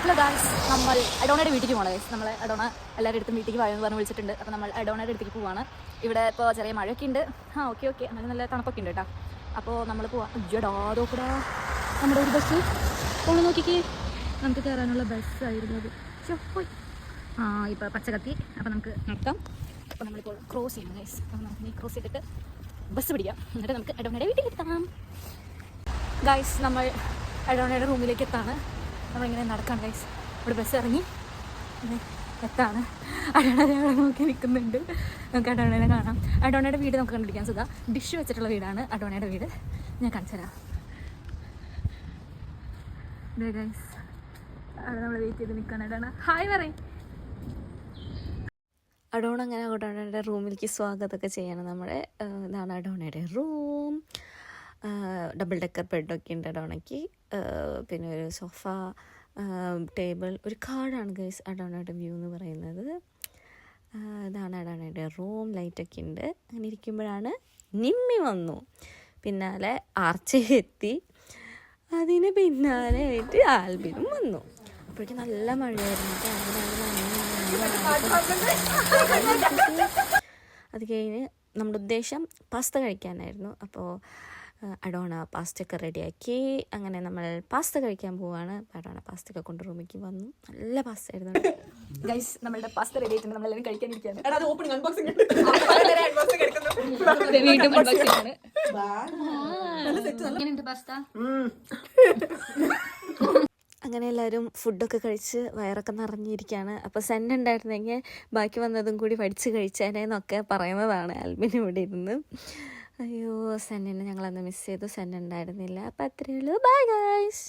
Hello guys, നമ്മൾ അഡോണയുടെ വീട്ടിലേക്ക് പോകണം ഗൈസ്. നമ്മൾ അഡോണ എല്ലാവരുടെ അടുത്തും വീട്ടിലേക്ക് വായെന്ന് പറഞ്ഞ് വിളിച്ചിട്ടുണ്ട്. അപ്പോൾ നമ്മൾ അഡോണയുടെ അടുത്തേക്ക് പോവാണ്. ഇവിടെ ഇപ്പോൾ ചെറിയ മഴയൊക്കെ ഉണ്ട്. ഓക്കെ അങ്ങനെ നല്ല തണുപ്പൊക്കെ ഉണ്ട് കേട്ടോ. അപ്പോൾ നമ്മൾ പോവാം. അയ്യോടാതോ കൂടാ നമ്മുടെ ഒരു ബസ് പോകണം, നോക്കിക്കേ. നമുക്ക് കയറാനുള്ള ബസ്സായിരുന്നു അത്. പോയി ഇപ്പോൾ പച്ച കത്തി. അപ്പോൾ നമുക്ക് നടക്കാം. അപ്പോൾ നമ്മളിപ്പോൾ ക്രോസ് ചെയ്യണം ഗൈസ്. അപ്പോൾ നമുക്ക് ഈ ക്രോസ് ചെയ്തിട്ട് ബസ് പിടിക്കാം. എന്നിട്ട് നമുക്ക് അഡോണയുടെ വീട്ടിലേക്ക് എത്താം. ഗൈസ്, നമ്മൾ അഡോണയുടെ റൂമിലേക്ക് എത്താണ്. നമ്മളിങ്ങനെ നടക്കാം ഗൈസ്. ഇവിടെ ബസ് ഇറങ്ങി എത്താണ്. അഡോണയെ നോക്കി നിൽക്കുന്നുണ്ട്. നമുക്ക് അഡോണയെ കാണാം. അഡോണയുടെ വീട് നമുക്ക് കണ്ടുപിടിക്കാൻ സുഖം. ഡിഷ് വെച്ചിട്ടുള്ള വീടാണ് അഡോണയുടെ വീട്. ഞാൻ കാണിച്ചു തരാം. ഇതേ ഗൈസ്, അവിടെ നമ്മൾ വെയിറ്റ് ചെയ്ത് നിൽക്കുകയാണ്. അഡോണ ഹായ് പറയും. അഡോണ അങ്ങനെ അഡോണയുടെ റൂമിലേക്ക് സ്വാഗതമൊക്കെ ചെയ്യണം. നമ്മുടെ ഇതാണ് അഡോണയുടെ റൂം. ഡബിൾ ഡെക്കർ ബെഡൊക്കെ ഉണ്ട് അഡോണയ്ക്ക്. പിന്നെ ഒരു സോഫ, ടേബിൾ, ഒരു കാർഡാണ് ഗൈസ് അഡോണയുടെ വ്യൂ എന്ന് പറയുന്നത്. ഇതാണ് അഡോണയുടെ റൂം. ലൈറ്റൊക്കെ ഉണ്ട്. അങ്ങനെ ഇരിക്കുമ്പോഴാണ് നിമ്മി വന്നു. പിന്നാലെ ആർച്ച എത്തി. അതിന് പിന്നാലെ ആയിട്ട് ആൽബിനും വന്നു. അപ്പോഴേക്കും നല്ല മഴയായിരുന്നു. അത് കഴിഞ്ഞ് നമ്മുടെ ഉദ്ദേശം പാസ്ത കഴിക്കാനായിരുന്നു. അപ്പോൾ അഡോണ പാസ്റ്റയൊക്കെ റെഡിയാക്കി. അങ്ങനെ നമ്മൾ പാസ്ത കഴിക്കാൻ പോവാണ്. അഡോണ പാസ്റ്റയൊക്കെ കൊണ്ട് റൂമിലേക്ക് വന്നു. നല്ല പാസ്ത ആയിരുന്നു ഗൈസ്. നമ്മളുടെ പാസ്ത റെഡി ആയിട്ടുണ്ട്. നമ്മളെല്ലാവരും കഴിക്കാനിരിക്കുകയാണ്. അങ്ങനെ എല്ലാവരും ഫുഡൊക്കെ കഴിച്ച് വയറൊക്കെ നിറഞ്ഞിരിക്കുകയാണ്. അപ്പോൾ സെൻ ഉണ്ടായിരുന്നെങ്കിൽ ബാക്കി വന്നതും കൂടി പഠിച്ച് കഴിച്ചേനേന്നൊക്കെ പറയുന്നതാണ് ആൽബിൻ ഇവിടെ ഇരുന്ന്. അയ്യോ, സെന്നിനെ ഞങ്ങളന്ന് മിസ് ചെയ്തു. സെൻ ഉണ്ടായിരുന്നില്ല. അപ്പോൾ അത്രയേ ഉള്ളൂ. Bye guys.